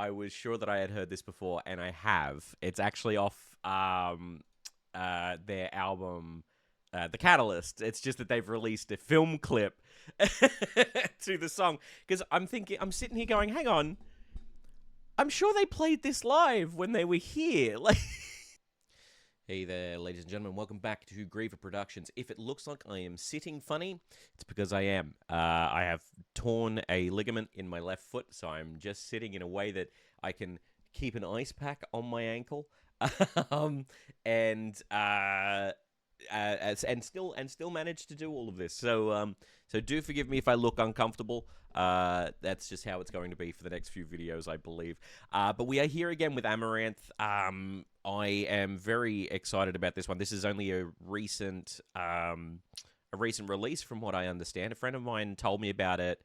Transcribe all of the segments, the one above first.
I was sure that I had heard this before, and I have. It's actually off their album, The Catalyst. It's just that they've released a film clip to the song. Because I'm sitting here going, hang on, I'm sure they played this live when they were here. Like, hey there, ladies and gentlemen. Welcome back to Griever Productions. If it looks like I am sitting funny, it's because I am. I have torn a ligament in my left foot, so I'm just sitting in a way that I can keep an ice pack on my ankle, um, and still manage to do all of this. So do forgive me if I look uncomfortable. That's just how it's going to be for the next few videos, I believe. But we are here again with Amaranth. I am very excited about this one. This is only a recent release, from what I understand. A friend of mine told me about it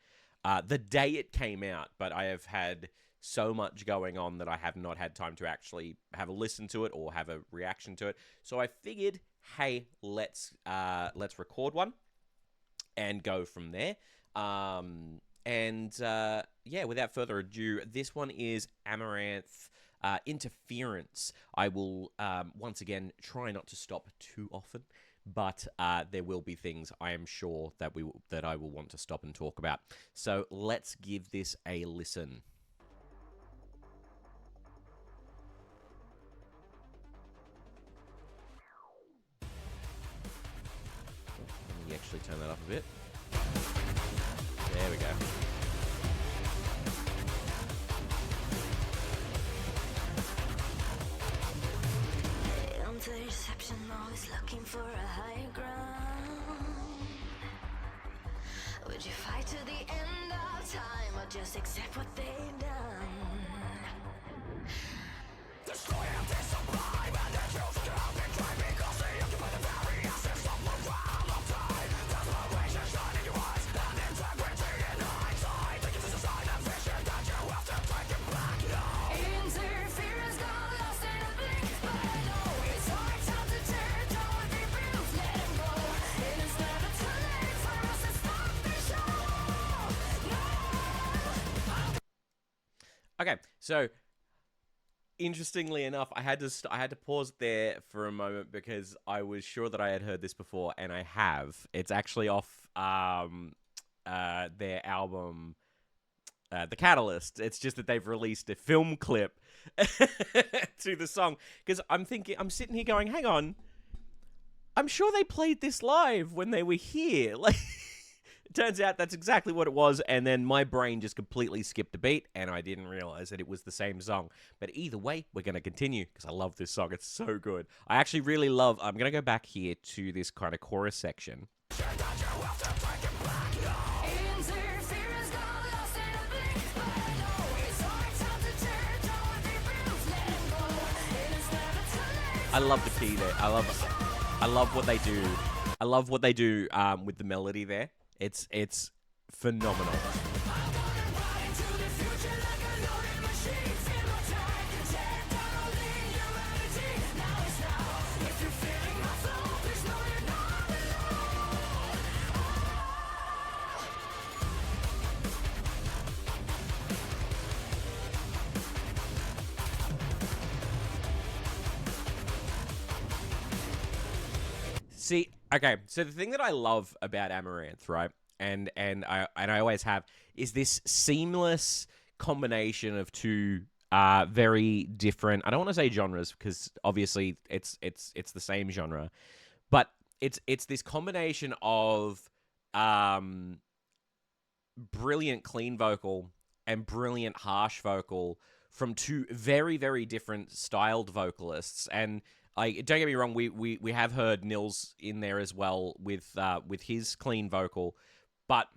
the day it came out, but I have had so much going on that I have not had time to actually have a listen to it or have a reaction to it. So I figured, hey, let's record one and go from there. Yeah, without further ado, this one is Amaranth. Interference. I will once again try not to stop too often, but there will be things I am sure that I will want to stop and talk about. So let's give this a listen. Let me actually turn that up a bit. There we go. Interception, always looking for a high ground. Would you fight to the end of time or just accept what they've done? Destroy and survive, and the truth cannot be tried because they occupy the very essence of the realm of time. Desperation shining your eyes, and integrity in hindsight. Take it to the side and vision that you have to take it back. Interference got lost in a blink, but I know it's hard time to tear down the roof. Let it go, it is never too late for us to stop the show. No. Okay, so interestingly enough, I had to pause there for a moment because I was sure that I had heard this before, and I have. It's actually off their album, The Catalyst. It's just that they've released a film clip to the song. Because I'm sitting here going, hang on, I'm sure they played this live when they were here. Like, it turns out that's exactly what it was, and then my brain just completely skipped a beat, and I didn't realize that it was the same song. But either way, we're going to continue, because I love this song. It's so good. I actually really love... I'm going to go back here to this kind of chorus section. I love the key there. I love what they do. I love what they do with the melody there. It's phenomenal. See, okay, so the thing that I love about Amaranth, right, and I always have, is this seamless combination of two very different. I don't want to say genres because obviously it's the same genre, but it's this combination of brilliant clean vocal and brilliant harsh vocal from two very, very different styled vocalists. And don't get me wrong, we have heard Nils in there as well with his clean vocal, but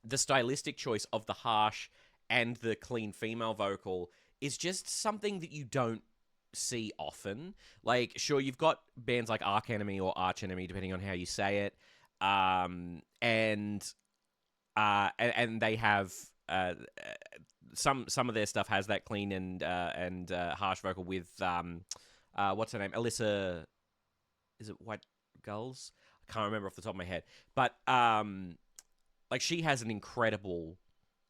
the stylistic choice of the harsh and the clean female vocal is just something that you don't see often. Like, sure, you've got bands like Arch Enemy or Arch Enemy, depending on how you say it, and they have some of their stuff has that clean and harsh vocal with what's her name, Alyssa, is it White Gulls? I can't remember off the top of my head, but like, she has an incredible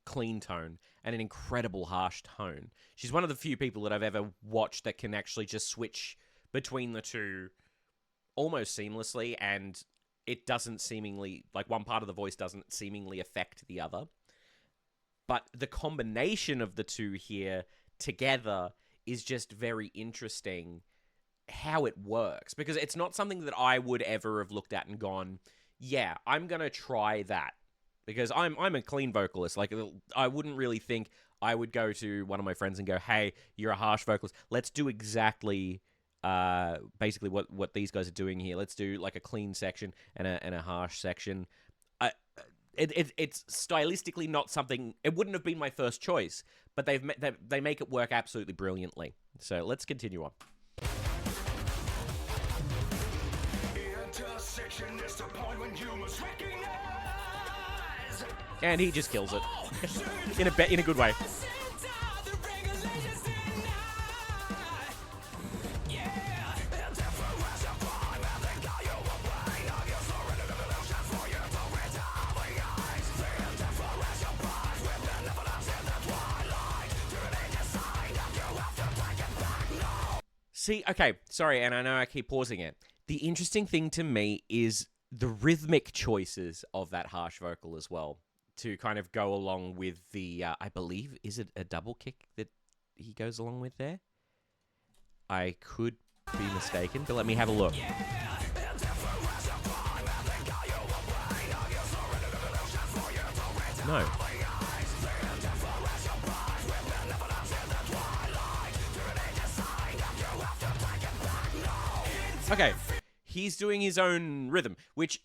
clean tone and an incredible harsh tone. She's one of the few people that I've ever watched that can actually just switch between the two almost seamlessly, and it doesn't seemingly, like, one part of the voice doesn't seemingly affect the other. But the combination of the two here together is just very interesting how it works, because it's not something that I would ever have looked at and gone, yeah, I'm going to try that, because I'm a clean vocalist. Like, I wouldn't really think I would go to one of my friends and go, hey, you're a harsh vocalist. Let's do exactly basically what these guys are doing here. Let's do like a clean section and a harsh section. It's stylistically not something. It wouldn't have been my first choice, but they make it work absolutely brilliantly. So let's continue on. Intersection is the point when you must recognize. And he just kills it in a good way. See, okay, sorry, and I know I keep pausing it. The interesting thing to me is the rhythmic choices of that harsh vocal as well, to kind of go along with the, I believe, is it a double kick that he goes along with there? I could be mistaken, but let me have a look. No. Okay, he's doing his own rhythm, which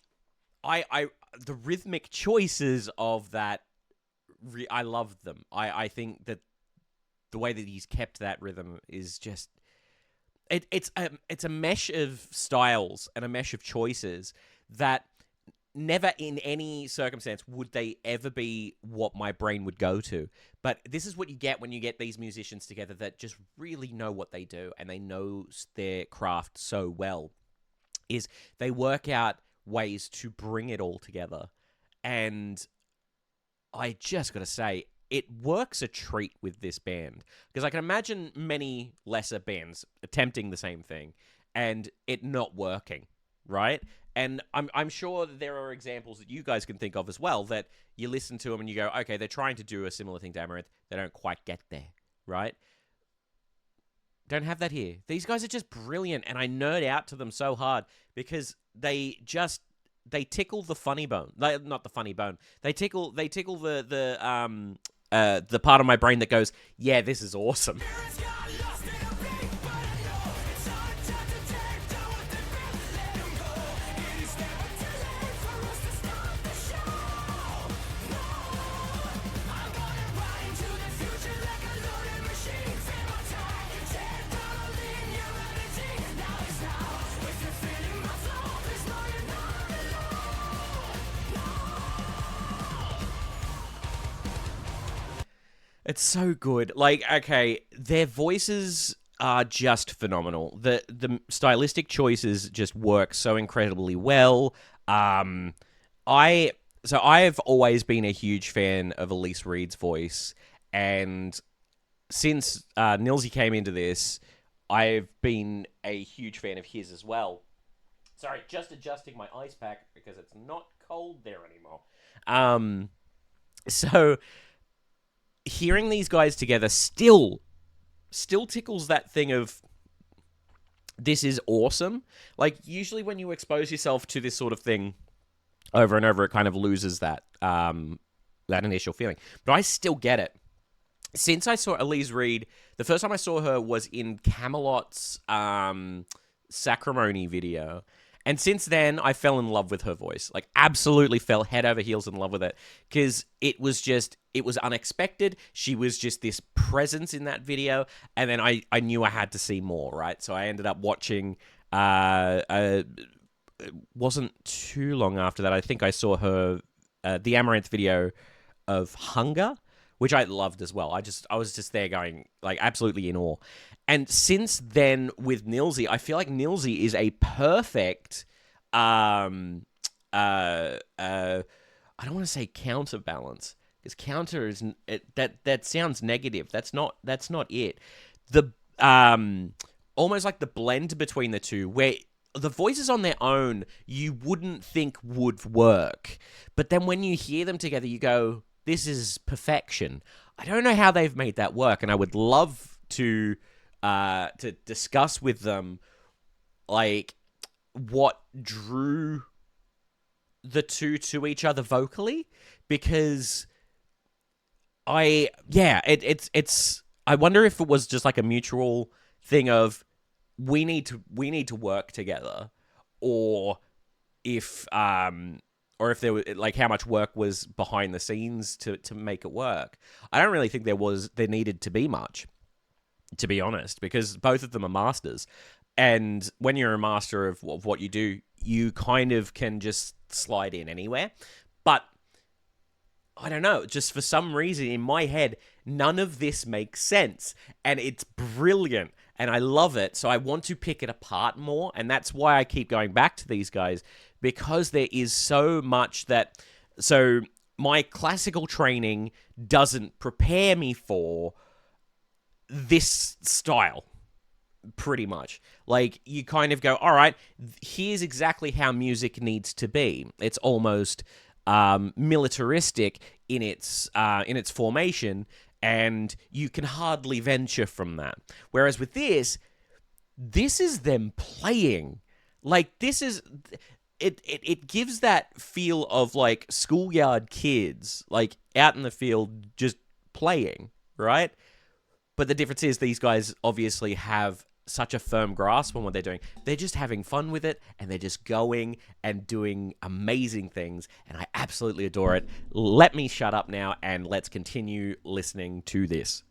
the rhythmic choices of that, I love them. I think that the way that he's kept that rhythm is just, it's a mesh of styles and a mesh of choices that never in any circumstance would they ever be what my brain would go to. But this is what you get when you get these musicians together that just really know what they do, and they know their craft so well, is they work out ways to bring it all together. And I just got to say, it works a treat with this band, because I can imagine many lesser bands attempting the same thing and it not working, right? And I'm sure that there are examples that you guys can think of as well, that you listen to them and you go, okay, they're trying to do a similar thing to Amaranth. They don't quite get there, right? Don't have that here. These guys are just brilliant, and I nerd out to them so hard because they tickle the funny bone. Not the funny bone. They tickle the part of my brain that goes, yeah, this is awesome. It's so good. Like, okay, their voices are just phenomenal. The stylistic choices just work so incredibly well. I've always been a huge fan of Elise Reed's voice, and since Nilsy came into this, I've been a huge fan of his as well. Sorry, just adjusting my ice pack because it's not cold there anymore. So hearing these guys together still tickles that thing of, this is awesome. Like, usually when you expose yourself to this sort of thing over and over, it kind of loses that initial feeling. But I still get it. Since I saw Elise Reed, the first time I saw her was in Camelot's Sacrimony video. And since then, I fell in love with her voice. Like, absolutely fell head over heels in love with it. Because it was unexpected. She was just this presence in that video. And then I knew I had to see more, right? So I ended up watching, it wasn't too long after that, I think I saw her, the Amaranth video of Hunger, which I loved as well. I was just there going, like, absolutely in awe. And since then, with Nilsy, I feel like Nilsy is a perfect, I don't want to say counterbalance, His counter is that sounds negative. That's not it. The almost like the blend between the two, where the voices on their own you wouldn't think would work, but then when you hear them together, you go, "This is perfection." I don't know how they've made that work, and I would love to discuss with them like what drew the two to each other vocally, because it's I wonder if it was just like a mutual thing of we need to work together, or if there was like how much work was behind the scenes to make it work. I don't really think there needed to be much, to be honest, because both of them are masters. And when you're a master of what you do, you kind of can just slide in anywhere. But I don't know, just for some reason in my head, none of this makes sense. And it's brilliant. And I love it. So I want to pick it apart more. And that's why I keep going back to these guys, because there is so much that... So my classical training doesn't prepare me for this style, pretty much. Like, you kind of go, all right, here's exactly how music needs to be. It's almost militaristic in its formation, and you can hardly venture from that. Whereas with this is them playing. Like, this is... It gives that feel of, like, schoolyard kids, like, out in the field just playing, right? But the difference is these guys obviously have such a firm grasp on what they're doing. They're just having fun with it, and they're just going and doing amazing things, and I absolutely adore it. Let me shut up now, and let's continue listening to this.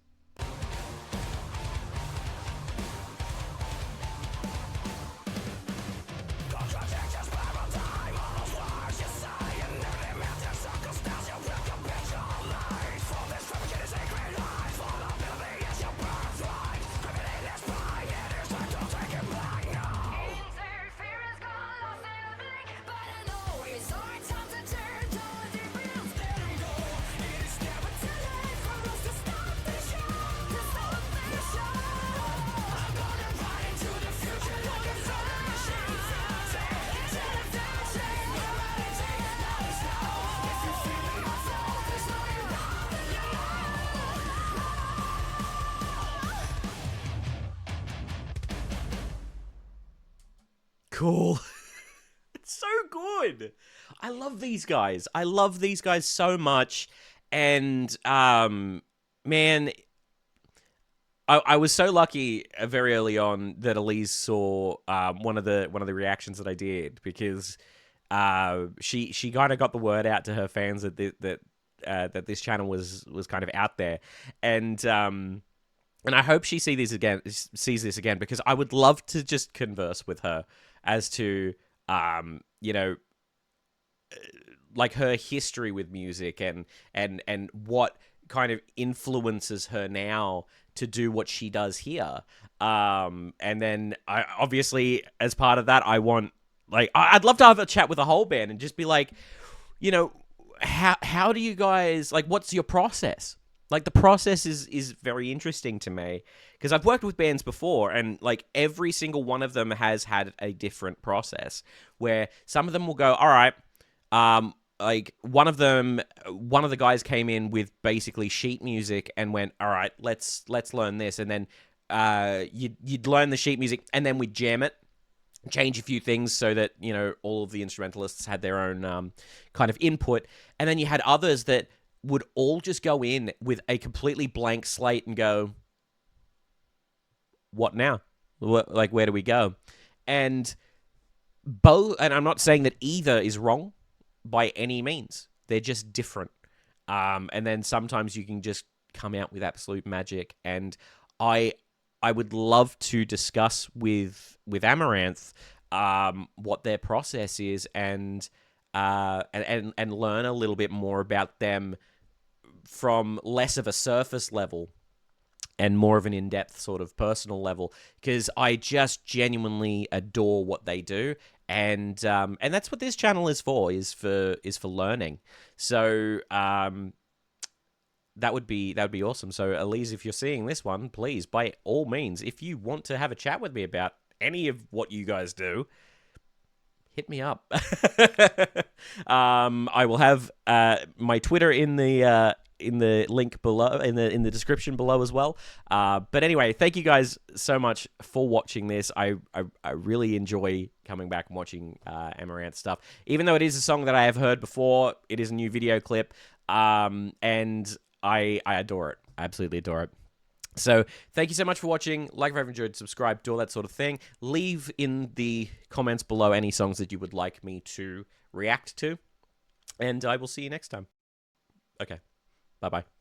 Cool. It's so good. I love these guys. I love these guys so much. And man, I was so lucky very early on that Elise saw one of the reactions that I did, because she kind of got the word out to her fans that that this channel was kind of out there, and I hope she sees this again, because I would love to just converse with her as to you know, like her history with music and what kind of influences her now to do what she does here. And then I obviously, as part of that, I want, like, I'd love to have a chat with the whole band and just be like, you know, how do you guys, like, what's your process? Like, the process is very interesting to me, because I've worked with bands before, and, like, every single one of them has had a different process, where some of them will go, all right, like, one of the guys came in with basically sheet music and went, all right, let's learn this, and then you'd learn the sheet music, and then we'd jam it, change a few things so that, you know, all of the instrumentalists had their own kind of input, and then you had others that would all just go in with a completely blank slate and go, what now? Like, where do we go? And I'm not saying that either is wrong by any means. They're just different. And then sometimes you can just come out with absolute magic. And I would love to discuss with Amaranth what their process is, and learn a little bit more about them from less of a surface level and more of an in-depth sort of personal level, because I just genuinely adore what they do, and that's what this channel is for learning. So that would be awesome. So, Elise, if you're seeing this one, please, by all means, if you want to have a chat with me about any of what you guys do, hit me up. I will have my Twitter in the link below, in the description below as well. But anyway, thank you guys so much for watching this. I really enjoy coming back and watching Amaranthe stuff, even though it is a song that I have heard before. It is a new video clip, and I adore it. I absolutely adore it. So, thank you so much for watching. Like if you've enjoyed, subscribe, do all that sort of thing. Leave in the comments below any songs that you would like me to react to. And I will see you next time. Okay. Bye-bye.